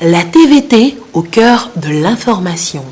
La TVT au cœur de l'information.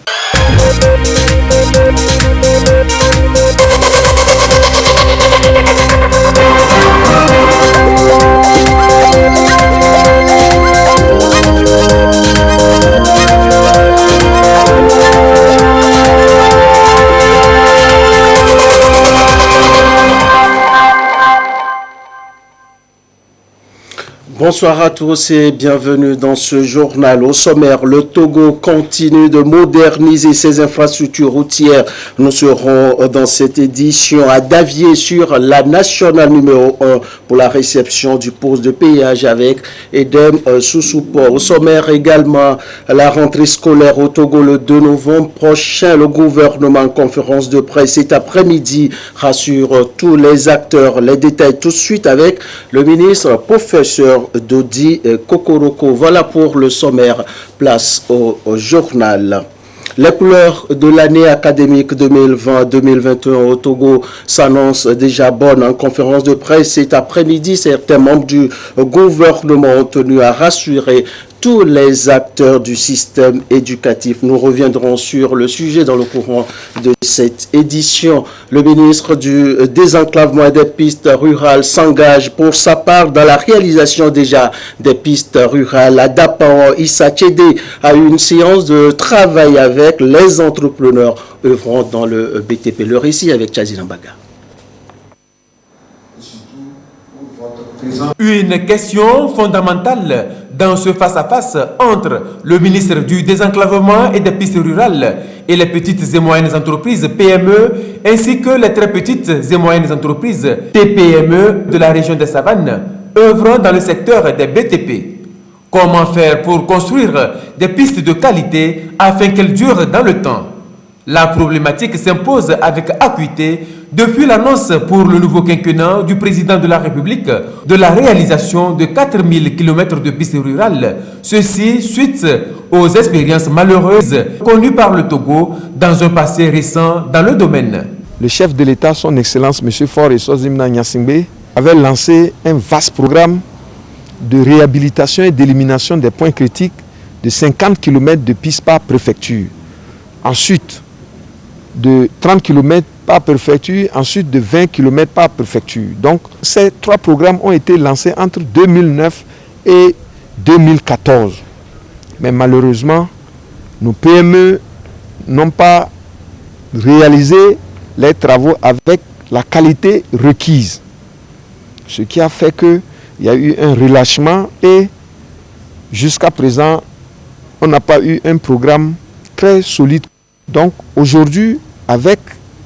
Bonsoir à tous et bienvenue dans ce journal. Au sommaire, le Togo continue de moderniser ses infrastructures routières. Nous serons dans cette édition à Davier sur la nationale numéro 1 pour la réception du poste de péage avec Edem Soussoupo. Au sommaire également, la rentrée scolaire au Togo le 2 novembre prochain. Le gouvernement en conférence de presse cet après-midi rassure tous les acteurs. Les détails tout de suite avec le ministre professeur Dodi Kokoroko. Voilà pour le sommaire. Place au journal. Les couleurs de l'année académique 2020-2021 au Togo s'annoncent déjà bonnes. En conférence de presse cet après-midi, certains membres du gouvernement ont tenu à rassurer tous les acteurs du système éducatif. Nous reviendrons sur le sujet dans le courant de cette édition. Le ministre du désenclavement et des pistes rurales s'engage pour sa part dans la réalisation déjà des pistes rurales. À Dapan, Issa Tchédé a eu une séance de travail avec les entrepreneurs œuvrant dans le BTP. Le récit avec Chazina Mbaga. Une question fondamentale dans ce face-à-face entre le ministre du désenclavement et des pistes rurales et les petites et moyennes entreprises PME ainsi que les très petites et moyennes entreprises TPME de la région des Savanes œuvrant dans le secteur des BTP. Comment faire pour construire des pistes de qualité afin qu'elles durent dans le temps? La problématique s'impose avec acuité depuis l'annonce pour le nouveau quinquennat du président de la République de la réalisation de 4000 km de pistes rurales. Ceci suite aux expériences malheureuses connues par le Togo dans un passé récent dans le domaine. Le chef de l'État, son Excellence M. Faure Sozimna Nyasingbe, avait lancé un vaste programme de réhabilitation et d'élimination des points critiques de 50 km de pistes par préfecture. Ensuite, de 30 km par préfecture, ensuite de 20 km par préfecture. Donc, ces trois programmes ont été lancés entre 2009 et 2014. Mais malheureusement, nos PME n'ont pas réalisé les travaux avec la qualité requise. Ce qui a fait qu'il y a eu un relâchement et jusqu'à présent, on n'a pas eu un programme très solide. Donc aujourd'hui, avec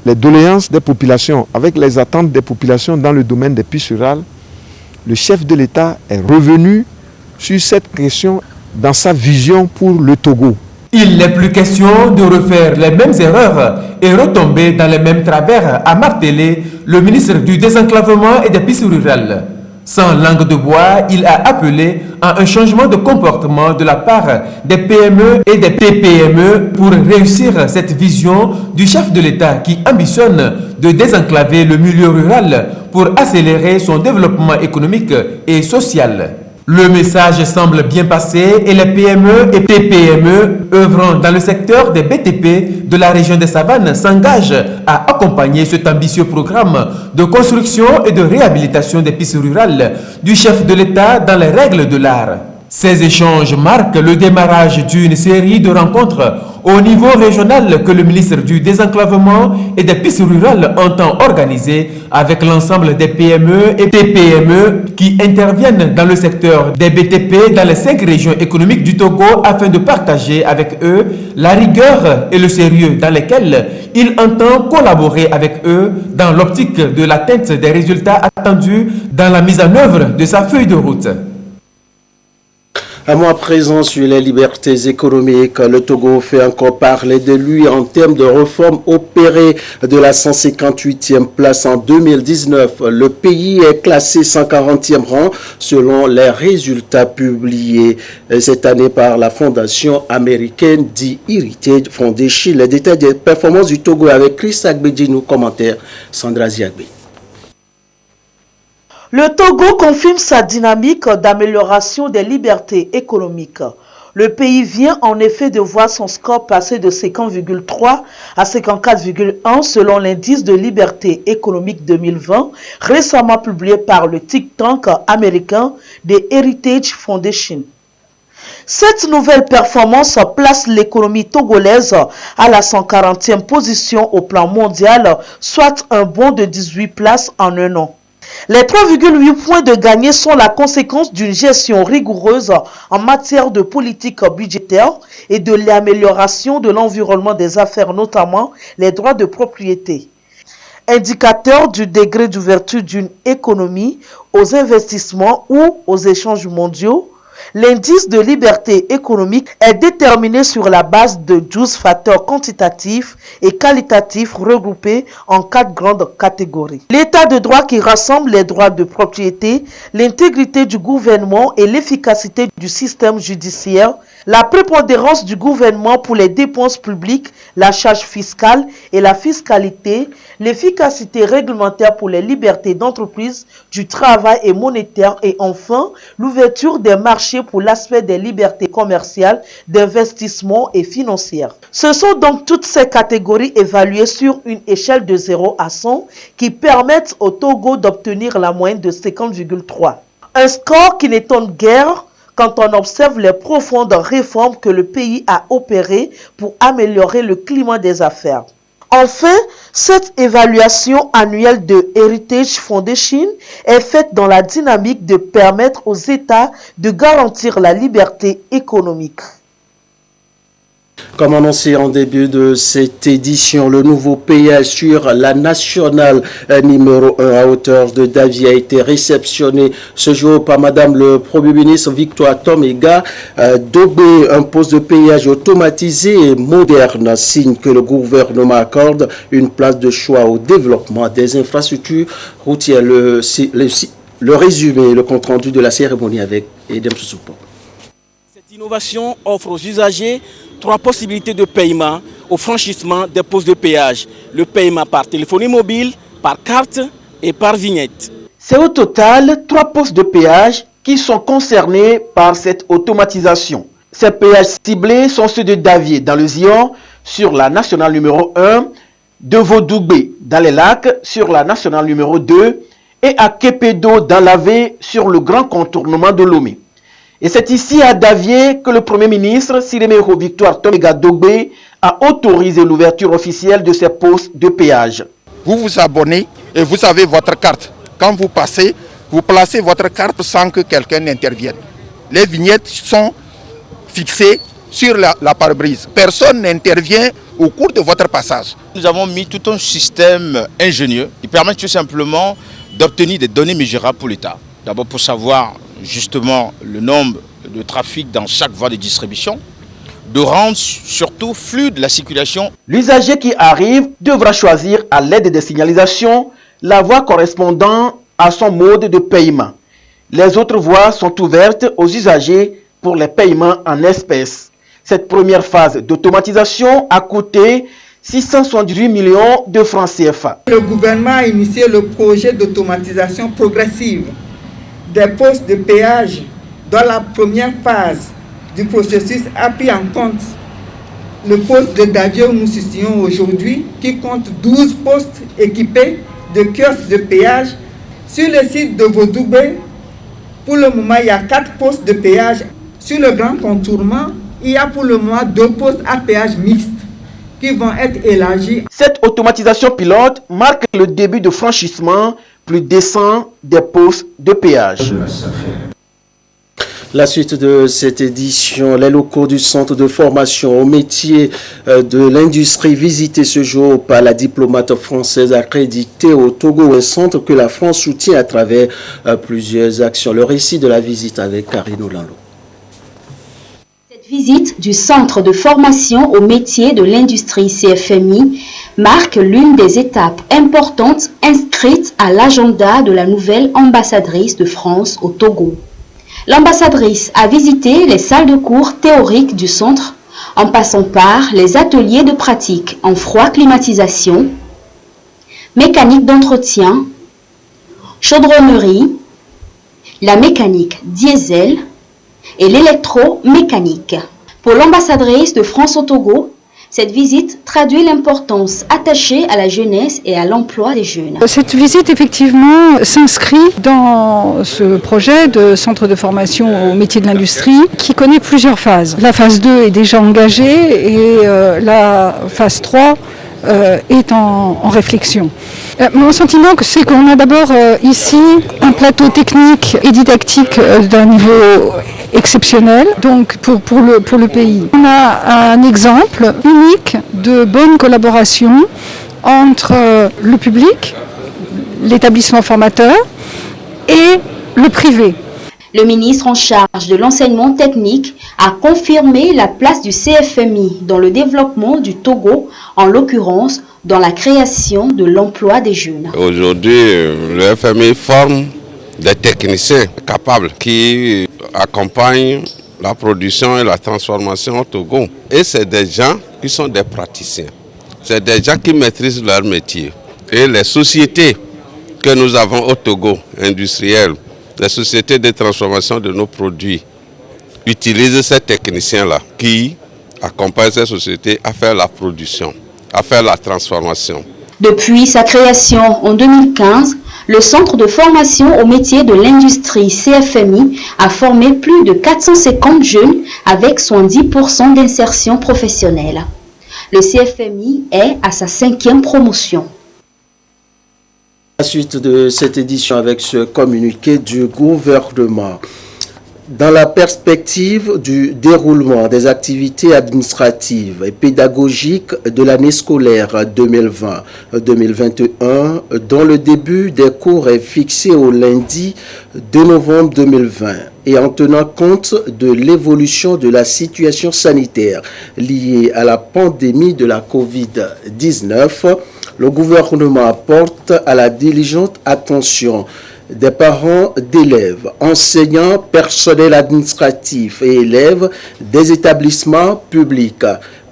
les doléances des populations, avec les attentes des populations dans le domaine des pistes rurales, le chef de l'État est revenu sur cette question dans sa vision pour le Togo. Il n'est plus question de refaire les mêmes erreurs et retomber dans les mêmes travers, a martelé le ministre du désenclavement et des pistes rurales. Sans langue de bois, il a appelé à un changement de comportement de la part des PME et des TPME pour réussir cette vision du chef de l'État qui ambitionne de désenclaver le milieu rural pour accélérer son développement économique et social. Le message semble bien passé et les PME et TPME œuvrant dans le secteur des BTP de la région des Savanes s'engagent à accompagner cet ambitieux programme de construction et de réhabilitation des pistes rurales du chef de l'État dans les règles de l'art. Ces échanges marquent le démarrage d'une série de rencontres au niveau régional que le ministre du désenclavement et des pistes rurales entend organiser avec l'ensemble des PME et TPME qui interviennent dans le secteur des BTP dans les 5 régions économiques du Togo afin de partager avec eux la rigueur et le sérieux dans lesquels il entend collaborer avec eux dans l'optique de l'atteinte des résultats attendus dans la mise en œuvre de sa feuille de route. Un mois présent sur les libertés économiques, le Togo fait encore parler de lui en termes de réformes opérées de la 158e place en 2019. Le pays est classé 140e rang selon les résultats publiés cette année par la fondation américaine The Heritage Foundation. Les détails des performances du Togo avec Chris Agbedi, nous commentaire Sandra Ziagbe. Le Togo confirme sa dynamique d'amélioration des libertés économiques. Le pays vient en effet de voir son score passer de 50,3 à 54,1 selon l'indice de liberté économique 2020 récemment publié par le think tank américain The Heritage Foundation. Cette nouvelle performance place l'économie togolaise à la 140e position au plan mondial, soit un bond de 18 places en un an. Les 3,8 points de gagné sont la conséquence d'une gestion rigoureuse en matière de politique budgétaire et de l'amélioration de l'environnement des affaires, notamment les droits de propriété. Indicateur du degré d'ouverture d'une économie aux investissements ou aux échanges mondiaux, l'indice de liberté économique est déterminé sur la base de 12 facteurs quantitatifs et qualitatifs regroupés en 4 grandes catégories. L'état de droit qui rassemble les droits de propriété, l'intégrité du gouvernement et l'efficacité du système judiciaire, la prépondérance du gouvernement pour les dépenses publiques, la charge fiscale et la fiscalité, l'efficacité réglementaire pour les libertés d'entreprise, du travail et monétaire et enfin l'ouverture des marchés pour l'aspect des libertés commerciales, d'investissement et financières. Ce sont donc toutes ces catégories évaluées sur une échelle de 0 à 100 qui permettent au Togo d'obtenir la moyenne de 50,3. Un score qui n'étonne guère quand on observe les profondes réformes que le pays a opérées pour améliorer le climat des affaires. Enfin, cette évaluation annuelle de Heritage Foundation est faite dans la dynamique de permettre aux États de garantir la liberté économique. Comme annoncé en début de cette édition, le nouveau péage sur la nationale numéro 1 à hauteur de Davie a été réceptionné ce jour par Madame le Premier ministre Victoire Toméga Dogbé, un poste de péage automatisé et moderne, signe que le gouvernement accorde une place de choix au développement des infrastructures routières. Le résumé, le compte-rendu de la cérémonie avec Edem Sousoupo. Cette innovation offre aux usagers 3 possibilités de paiement au franchissement des postes de péage. Le paiement par téléphonie mobile, par carte et par vignette. C'est au total 3 postes de péage qui sont concernés par cette automatisation. Ces péages ciblés sont ceux de Davier dans le Zion sur la nationale numéro 1, de Vaudougbé dans les lacs sur la nationale numéro 2 et à Kepedo dans l'Avé sur le grand contournement de Lomé. Et c'est ici à Davier que le Premier ministre Siréméro Victoire Toméga Dogbé a autorisé l'ouverture officielle de ces postes de péage. Vous vous abonnez et vous avez votre carte. Quand vous passez, vous placez votre carte sans que quelqu'un n'intervienne. Les vignettes sont fixées sur la pare-brise. Personne n'intervient au cours de votre passage. Nous avons mis tout un système ingénieux qui permet tout simplement d'obtenir des données mesurables pour l'État. D'abord pour savoir justement le nombre de trafic dans chaque voie de distribution, de rendre surtout fluide la circulation. L'usager qui arrive devra choisir à l'aide des signalisations la voie correspondant à son mode de paiement. Les autres voies sont ouvertes aux usagers pour les paiements en espèces. Cette première phase d'automatisation a coûté 678 millions de francs CFA. Le gouvernement a initié le projet d'automatisation progressive des postes de péage dans la première phase du processus a pris en compte le poste de Davier où nous situons aujourd'hui qui compte 12 postes équipés de kiosques de péage. Sur le site de Vaudougbé, pour le moment, il y a 4 postes de péage. Sur le grand contournement, il y a pour le moment 2 postes à péage mixte qui vont être élargis. Cette automatisation pilote marque le début de franchissement plus décent des postes de péage. La suite de cette édition, les locaux du centre de formation au métier de l'industrie visités ce jour par la diplomate française accréditée au Togo, un centre que la France soutient à travers plusieurs actions. Le récit de la visite avec Karine Olanlo. Cette visite du centre de formation au métier de l'industrie CFMI marque l'une des étapes importantes inscrites à l'agenda de la nouvelle ambassadrice de France au Togo. L'ambassadrice a visité les salles de cours théoriques du centre, en passant par les ateliers de pratique en froid climatisation, mécanique d'entretien, chaudronnerie, la mécanique diesel et l'électromécanique. Pour l'ambassadrice de France au Togo, cette visite traduit l'importance attachée à la jeunesse et à l'emploi des jeunes. Cette visite, effectivement, s'inscrit dans ce projet de centre de formation au métier de l'industrie qui connaît plusieurs phases. La phase 2 est déjà engagée et la phase 3 est en réflexion. Mon sentiment, c'est qu'on a d'abord ici un plateau technique et didactique d'un niveau exceptionnel, donc pour le pays. On a un exemple unique de bonne collaboration entre le public, l'établissement formateur et le privé. Le ministre en charge de l'enseignement technique a confirmé la place du CFMI dans le développement du Togo, en l'occurrence dans la création de l'emploi des jeunes. Aujourd'hui, le FMI forme des techniciens capables qui accompagnent la production et la transformation au Togo. Et c'est des gens qui sont des praticiens. C'est des gens qui maîtrisent leur métier. Et les sociétés que nous avons au Togo, industrielles, les sociétés de transformation de nos produits, utilisent ces techniciens-là qui accompagnent ces sociétés à faire la production, à faire la transformation. Depuis sa création en 2015, le Centre de formation au métier de l'industrie CFMI a formé plus de 450 jeunes avec 70% d'insertion professionnelle. Le CFMI est à sa 5e promotion. La suite de cette édition avec ce communiqué du gouvernement. Dans la perspective du déroulement des activités administratives et pédagogiques de l'année scolaire 2020-2021, dont le début des cours est fixé au lundi 2 novembre 2020, et en tenant compte de l'évolution de la situation sanitaire liée à la pandémie de la COVID-19, le gouvernement apporte à la diligente attention des parents d'élèves, enseignants, personnels administratifs et élèves des établissements publics,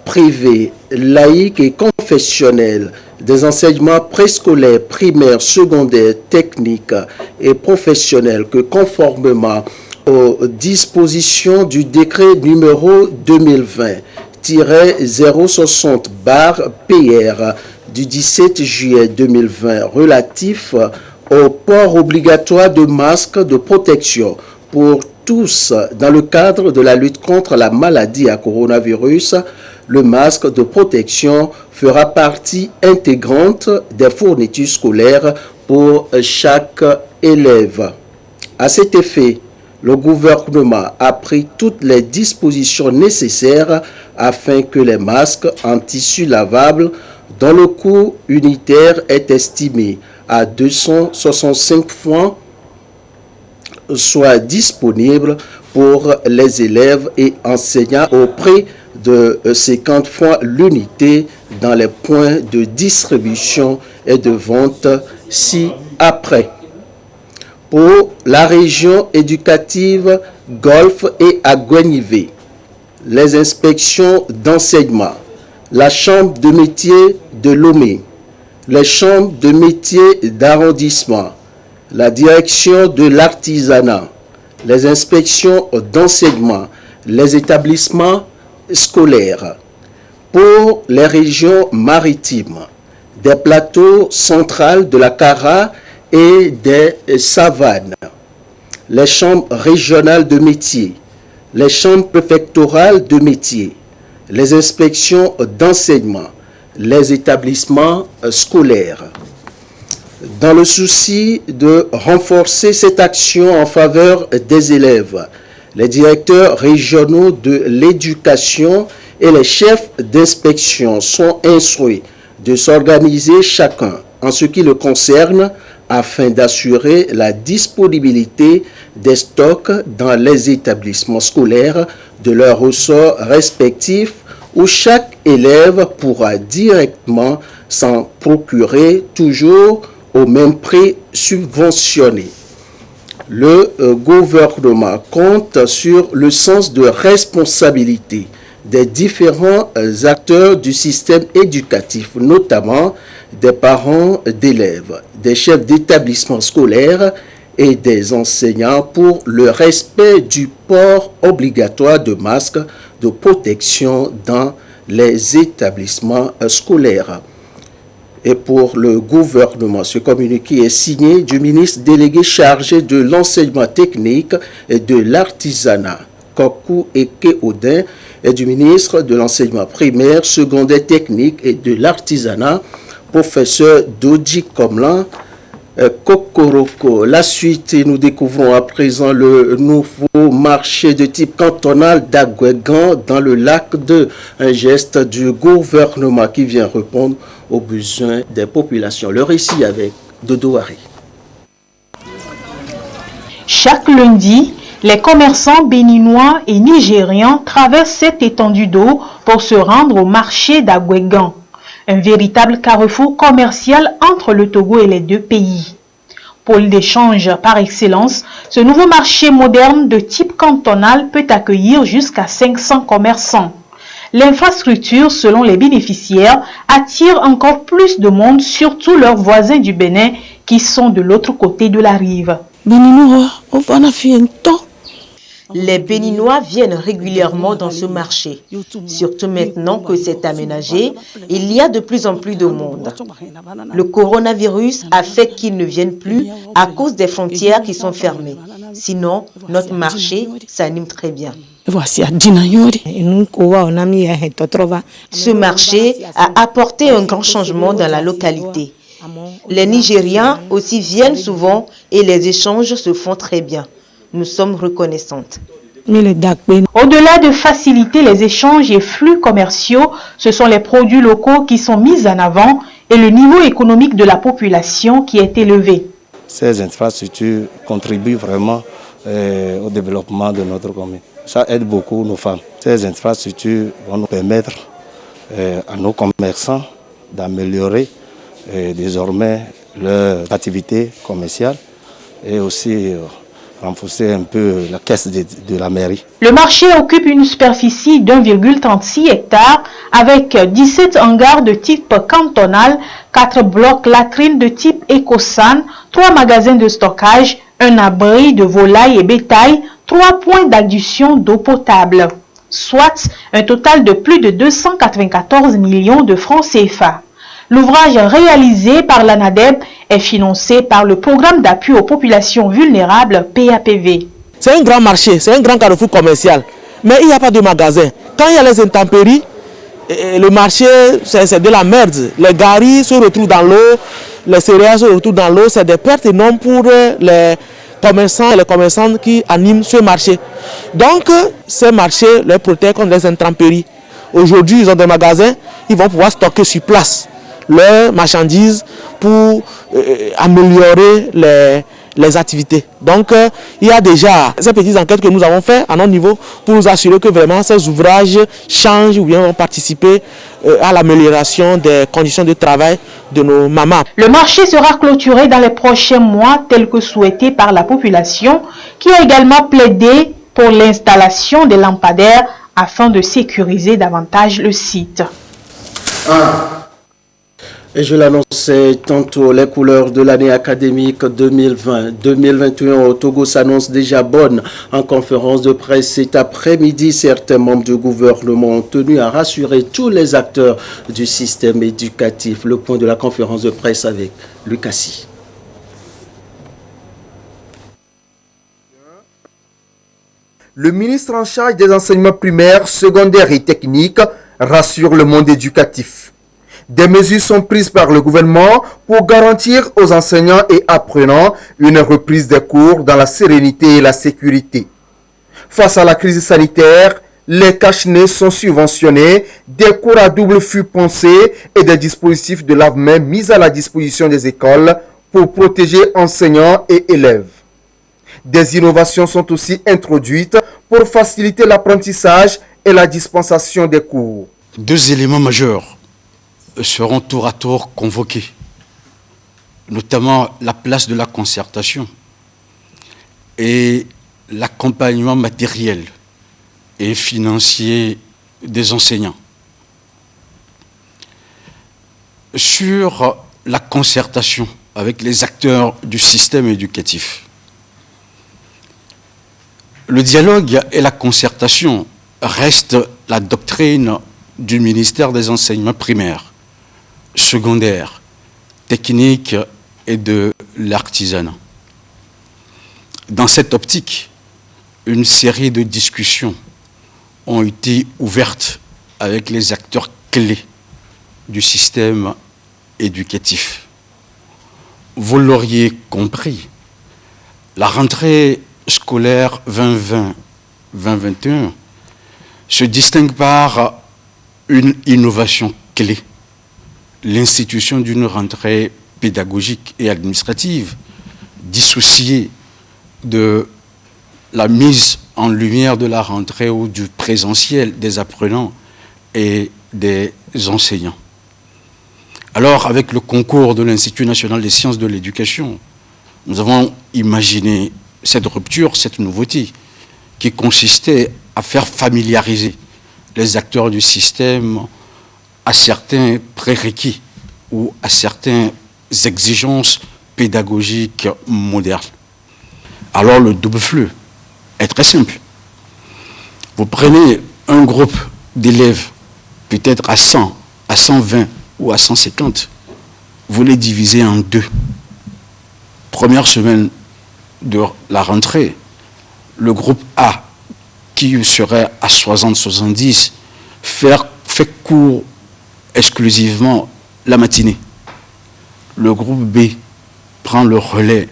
privés, laïcs et confessionnels, des enseignements préscolaires, primaires, secondaires, techniques et professionnels que conformément aux dispositions du décret numéro 2020-060/PR du 17 juillet 2020 relatif au port obligatoire de masques de protection pour tous dans le cadre de la lutte contre la maladie à coronavirus, le masque de protection fera partie intégrante des fournitures scolaires pour chaque élève. À cet effet, le gouvernement a pris toutes les dispositions nécessaires afin que les masques en tissu lavable dont le coût unitaire est estimé à 265 francs soient disponibles pour les élèves et enseignants au prix de 50 francs l'unité dans les points de distribution et de vente ci-après. Pour la région éducative Golfe et Aguenivé, les inspections d'enseignement, la chambre de métier de Lomé, les chambres de métier d'arrondissement, la direction de l'artisanat, les inspections d'enseignement, les établissements scolaires. Pour les régions maritimes, des plateaux centrales de la Kara et des savanes, les chambres régionales de métier, les chambres préfectorales de métier, les inspections d'enseignement, les établissements scolaires. Dans le souci de renforcer cette action en faveur des élèves, les directeurs régionaux de l'éducation et les chefs d'inspection sont instruits de s'organiser chacun en ce qui le concerne afin d'assurer la disponibilité des stocks dans les établissements scolaires de leurs ressorts respectifs où chaque élève pourra directement s'en procurer toujours au même prix subventionné. Le gouvernement compte sur le sens de responsabilité des différents acteurs du système éducatif, notamment des parents d'élèves, des chefs d'établissement scolaire et des enseignants pour le respect du port obligatoire de masques de protection dans les établissements scolaires. Et pour le gouvernement, ce communiqué est signé du ministre délégué chargé de l'enseignement technique et de l'artisanat, Kokou Eke Odin, et du ministre de l'enseignement primaire, secondaire technique et de l'artisanat, professeur Dodi Komlan Kokoroko. La suite, nous découvrons à présent le nouveau marché de type cantonal d'Agouegan dans le lac de un geste du gouvernement qui vient répondre aux besoins des populations. Le récit avec Dodo Harry. Chaque lundi, les commerçants béninois et nigérians traversent cette étendue d'eau pour se rendre au marché d'Agouegan, un véritable carrefour commercial entre le Togo et les deux pays. Pôle d'échange par excellence, ce nouveau marché moderne de type cantonal peut accueillir jusqu'à 500 commerçants. L'infrastructure, selon les bénéficiaires, attire encore plus de monde, surtout leurs voisins du Bénin qui sont de l'autre côté de la rive. Les Béninois viennent régulièrement dans ce marché. Surtout maintenant que c'est aménagé, il y a de plus en plus de monde. Le coronavirus a fait qu'ils ne viennent plus à cause des frontières qui sont fermées. Sinon, notre marché s'anime très bien. Ce marché a apporté un grand changement dans la localité. Les Nigériens aussi viennent souvent et les échanges se font très bien. Nous sommes reconnaissantes. Au-delà de faciliter les échanges et flux commerciaux, ce sont les produits locaux qui sont mis en avant et le niveau économique de la population qui est élevé. Ces infrastructures contribuent vraiment au développement de notre commune. Ça aide beaucoup nos femmes. Ces infrastructures vont nous permettre à nos commerçants d'améliorer désormais leur activité commerciale et aussi renforcer un peu la caisse de la mairie. Le marché occupe une superficie d'1,36 hectares avec 17 hangars de type cantonal, 4 blocs latrines de type Ecosan, 3 magasins de stockage, un abri de volailles et bétail, 3 points d'adduction d'eau potable, soit un total de plus de 294 millions de francs CFA. L'ouvrage réalisé par l'ANADEB est financé par le programme d'appui aux populations vulnérables PAPV. C'est un grand marché, c'est un grand carrefour commercial, mais il n'y a pas de magasin. Quand il y a les intempéries, le marché c'est de la merde. Les garis se retrouvent dans l'eau, les céréales se retrouvent dans l'eau, c'est des pertes énormes pour les commerçants et les commerçantes qui animent ce marché. Donc, ce marché les protège contre les intempéries. Aujourd'hui, ils ont des magasins, ils vont pouvoir stocker sur place leurs marchandises pour améliorer les activités. Donc, il y a déjà ces petites enquêtes que nous avons faites à notre niveau pour nous assurer que vraiment ces ouvrages changent ou bien vont participer à l'amélioration des conditions de travail de nos mamans. Le marché sera clôturé dans les prochains mois tel que souhaité par la population qui a également plaidé pour l'installation des lampadaires afin de sécuriser davantage le site. Et je l'annonçais tantôt, les couleurs de l'année académique 2020-2021 au Togo s'annoncent déjà bonnes. En conférence de presse cet après-midi, certains membres du gouvernement ont tenu à rassurer tous les acteurs du système éducatif. Le point de la conférence de presse avec Lucassi. Le ministre en charge des enseignements primaires, secondaires et techniques rassure le monde éducatif. Des mesures sont prises par le gouvernement pour garantir aux enseignants et apprenants une reprise des cours dans la sérénité et la sécurité. Face à la crise sanitaire, les cache-nez sont subventionnés, des cours à double flux pensés et des dispositifs de lave-mains mis à la disposition des écoles pour protéger enseignants et élèves. Des innovations sont aussi introduites pour faciliter l'apprentissage et la dispensation des cours. 2 éléments majeurs seront tour à tour convoqués, notamment la place de la concertation et l'accompagnement matériel et financier des enseignants. Sur la concertation avec les acteurs du système éducatif, Le dialogue et la concertation restent la doctrine du ministère des enseignements primaires, secondaires, techniques et de l'artisanat. Dans cette optique, une série de discussions ont été ouvertes avec les acteurs clés du système éducatif. Vous l'auriez compris, la rentrée scolaire 2020-2021 se distingue par une innovation clé, l'institution d'une rentrée pédagogique et administrative dissociée de la mise en lumière de la rentrée ou du présentiel des apprenants et des enseignants. Alors, avec le concours de l'Institut national des sciences de l'éducation, nous avons imaginé cette rupture, cette nouveauté, qui consistait à faire familiariser les acteurs du système à certains prérequis ou à certaines exigences pédagogiques modernes. Alors le double flux est très simple. Vous prenez un groupe d'élèves, peut-être à 100, à 120 ou à 150, vous les divisez en deux. Première semaine de la rentrée, le groupe A, qui serait à 60-70, fait cours exclusivement la matinée. Le groupe B prend le relais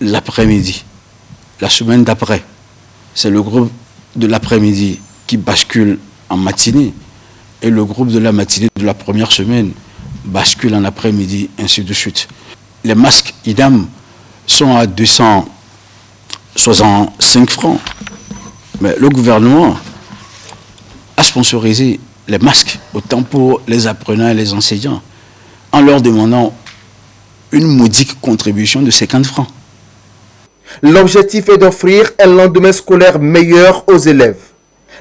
l'après-midi. La semaine d'après, c'est le groupe de l'après-midi qui bascule en matinée et le groupe de la matinée de la première semaine bascule en après-midi, ainsi de suite. Les masques idem sont à 265 francs. Mais le gouvernement a sponsorisé les masques, autant pour les apprenants et les enseignants, en leur demandant une modique contribution de 50 francs. L'objectif est d'offrir un lendemain scolaire meilleur aux élèves.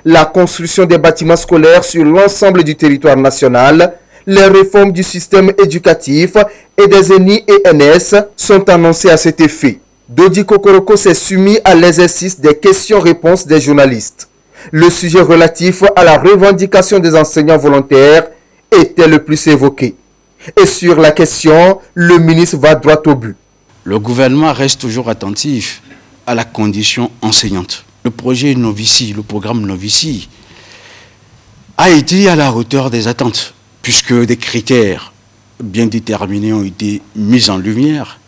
La construction des bâtiments scolaires sur l'ensemble du territoire national, les réformes du système éducatif et des ENI et NS sont annoncées à cet effet. Dodi Kokoroko s'est soumis à l'exercice des questions-réponses des journalistes. Le sujet relatif à la revendication des enseignants volontaires était le plus évoqué. Et sur la question, le ministre va droit au but. Le gouvernement reste toujours attentif à la condition enseignante. Le projet Novici, le programme Novici, a été à la hauteur des attentes, puisque des critères bien déterminés ont été mis en lumière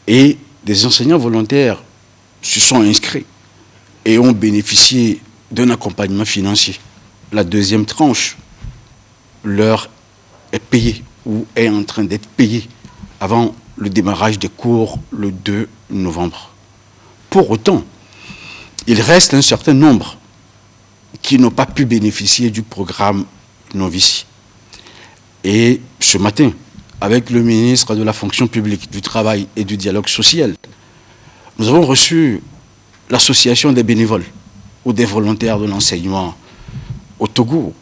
et des enseignants volontaires se sont inscrits et ont bénéficié d'un accompagnement financier. La deuxième tranche leur est payée ou est en train d'être payée avant le démarrage des cours le 2 novembre. Pour autant, il reste un certain nombre qui n'ont pas pu bénéficier du programme Novici. Et ce matin, avec le ministre de la fonction publique, du travail et du dialogue social, nous avons reçu l'association des bénévoles ou des volontaires de l'enseignement au Togo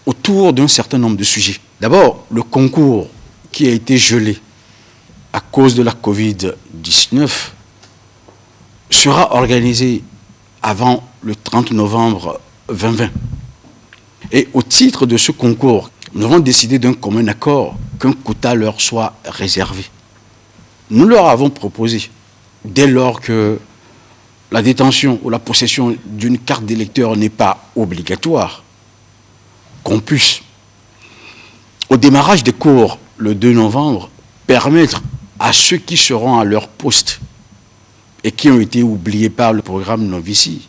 autour d'un certain nombre de sujets. D'abord, le concours qui a été gelé à cause de la Covid-19 sera organisé avant le 30 novembre 2020. Et au titre de ce concours, nous avons décidé d'un commun accord qu'un quota leur soit réservé. Nous leur avons proposé, dès lors que la détention ou la possession d'une carte d'électeur n'est pas obligatoire, qu'on puisse, au démarrage des cours le 2 novembre, permettre à ceux qui seront à leur poste et qui ont été oubliés par le programme Novici,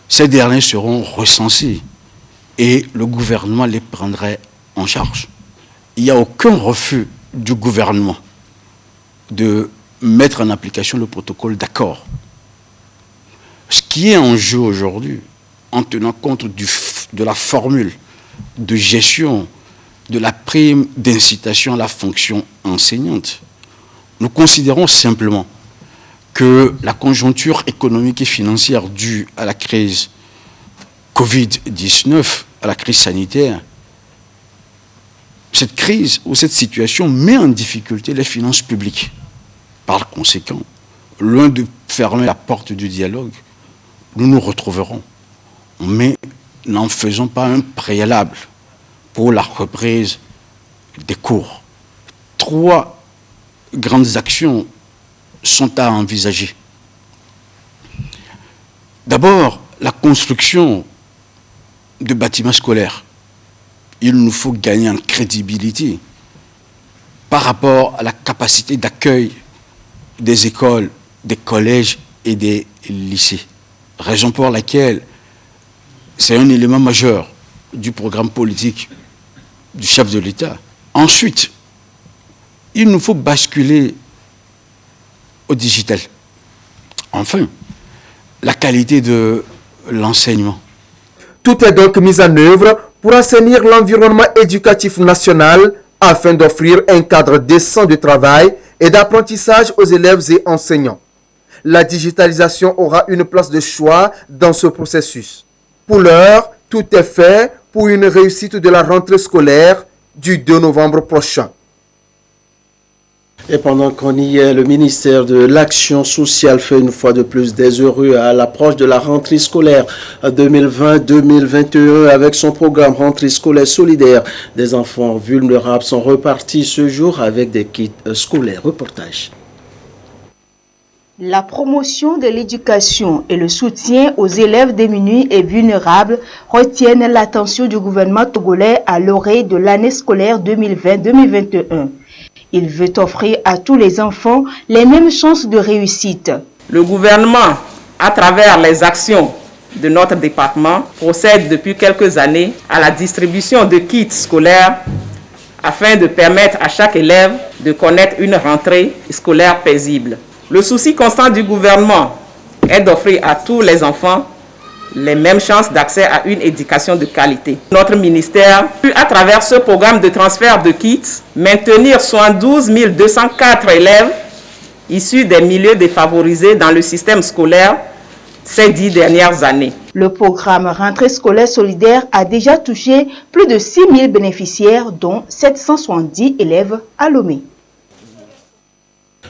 ces derniers seront recensés et le gouvernement les prendrait en charge. Il n'y a aucun refus du gouvernement de mettre en application le protocole d'accord. Ce qui est en jeu aujourd'hui, en tenant compte de la formule de gestion de la prime d'incitation à la fonction enseignante, nous considérons simplement que la conjoncture économique et financière due à la crise Covid-19, à la crise sanitaire, cette crise ou cette situation met en difficulté les finances publiques. Par conséquent, loin de fermer la porte du dialogue, nous nous retrouverons. Mais n'en faisons pas un préalable pour la reprise des cours. 3 grandes actions sont à envisager. D'abord, la construction de bâtiments scolaires. Il nous faut gagner en crédibilité par rapport à la capacité d'accueil des écoles, des collèges et des lycées. Raison pour laquelle c'est un élément majeur du programme politique du chef de l'État. Ensuite, il nous faut basculer au digital. Enfin, la qualité de l'enseignement. Tout est donc mis en œuvre pour assainir l'environnement éducatif national afin d'offrir un cadre décent de travail et d'apprentissage aux élèves et enseignants. La digitalisation aura une place de choix dans ce processus. Pour l'heure, tout est fait pour une réussite de la rentrée scolaire du 2 novembre prochain. Et pendant qu'on y est, le ministère de l'Action sociale fait une fois de plus des heureux à l'approche de la rentrée scolaire 2020-2021 avec son programme Rentrée scolaire solidaire. Des enfants vulnérables sont repartis ce jour avec des kits scolaires. Reportage. La promotion de l'éducation et le soutien aux élèves démunis et vulnérables retiennent l'attention du gouvernement togolais à l'orée de l'année scolaire 2020-2021. Il veut offrir à tous les enfants les mêmes chances de réussite. Le gouvernement, à travers les actions de notre département, procède depuis quelques années à la distribution de kits scolaires afin de permettre à chaque élève de connaître une rentrée scolaire paisible. Le souci constant du gouvernement est d'offrir à tous les enfants les mêmes chances d'accès à une éducation de qualité. Notre ministère peut, à travers ce programme de transfert de kits, maintenir 72 204 élèves issus des milieux défavorisés dans le système scolaire ces 10 dernières années. Le programme Rentrée scolaire solidaire a déjà touché plus de 6 000 bénéficiaires, dont 770 élèves à Lomé.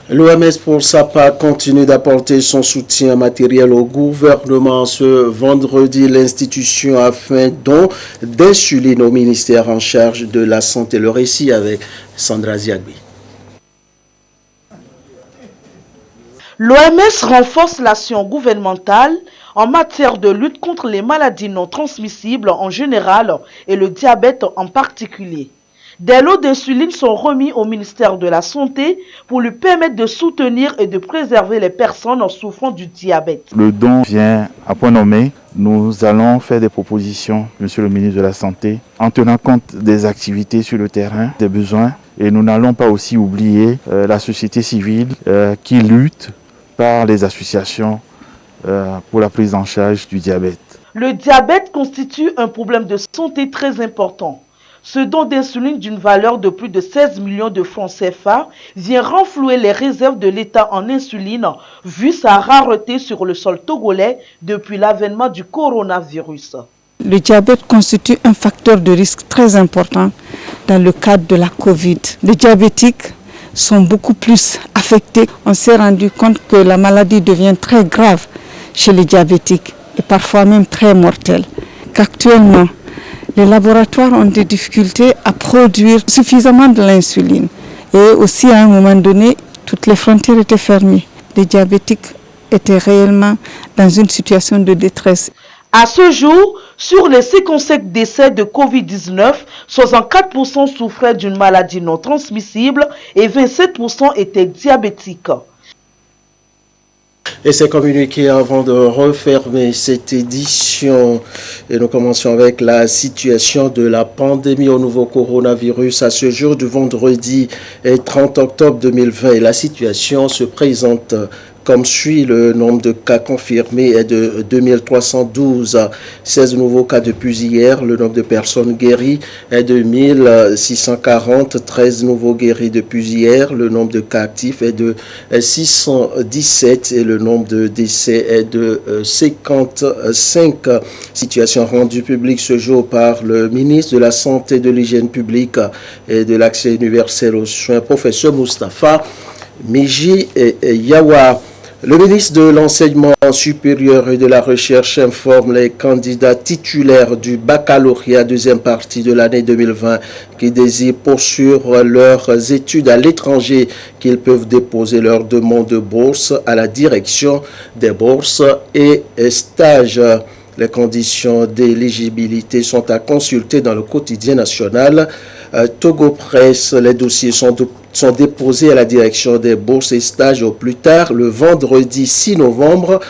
L'OMS, pour sa part, continue d'apporter son soutien matériel au gouvernement. Ce vendredi, l'institution a fait don d'insuline au ministère en charge de la santé. Le récit avec Sandra Ziagbi. L'OMS renforce l'action gouvernementale en matière de lutte contre les maladies non transmissibles en général et le diabète en particulier. Des lots d'insuline sont remis au ministère de la Santé pour lui permettre de soutenir et de préserver les personnes souffrant du diabète. Le don vient à point nommé. Nous allons faire des propositions, Monsieur le ministre de la Santé, en tenant compte des activités sur le terrain, des besoins. Et nous n'allons pas aussi oublier la société civile qui lutte par les associations pour la prise en charge du diabète. Le diabète constitue un problème de santé très important. Ce don d'insuline d'une valeur de plus de 16 millions de francs CFA vient renflouer les réserves de l'État en insuline, vu sa rareté sur le sol togolais depuis l'avènement du coronavirus. Le diabète constitue un facteur de risque très important dans le cadre de la Covid. Les diabétiques sont beaucoup plus affectés. On s'est rendu compte que la maladie devient très grave chez les diabétiques et parfois même très mortelle. Qu'actuellement, les laboratoires ont des difficultés à produire suffisamment de l'insuline. Et aussi, à un moment donné, toutes les frontières étaient fermées. Les diabétiques étaient réellement dans une situation de détresse. À ce jour, sur les 57 décès de Covid-19, 64% souffraient d'une maladie non transmissible et 27% étaient diabétiques. Et c'est communiqué avant de refermer cette édition. Et nous commençons avec la situation de la pandémie au nouveau coronavirus à ce jour du vendredi 30 octobre 2020. Et la situation se présente comme suit. Le nombre de cas confirmés est de 2312, 16 nouveaux cas depuis hier. Le nombre de personnes guéries est de 1640, 13 nouveaux guéris depuis hier. Le nombre de cas actifs est de 617 et le nombre de décès est de 55. Situation rendue publique ce jour par le ministre de la Santé, de l'Hygiène publique et de l'Accès universel aux soins, professeur Moustapha Miji Yawa. Le ministre de l'Enseignement supérieur et de la Recherche informe les candidats titulaires du baccalauréat deuxième partie de l'année 2020 qui désirent poursuivre leurs études à l'étranger qu'ils peuvent déposer leur demande de bourse à la direction des bourses et stages. Les conditions d'éligibilité sont à consulter dans le quotidien national Togo Presse. Les dossiers sont déposés à la direction des bourses et stages au plus tard le vendredi 6 novembre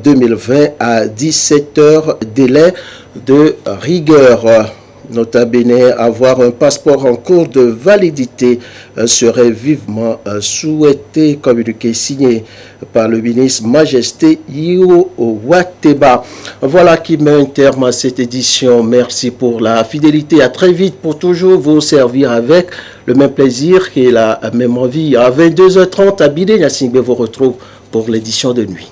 2020 à 17h, délai de rigueur. Nota bene, avoir un passeport en cours de validité serait vivement souhaité. Communiqué signé par le ministre Majesté Iyo Wateba. Voilà qui met un terme à cette édition. Merci pour la fidélité. À très vite pour toujours vous servir avec le même plaisir et la même envie. À 22h30, Abidé Nyasingbe vous retrouve pour l'édition de nuit.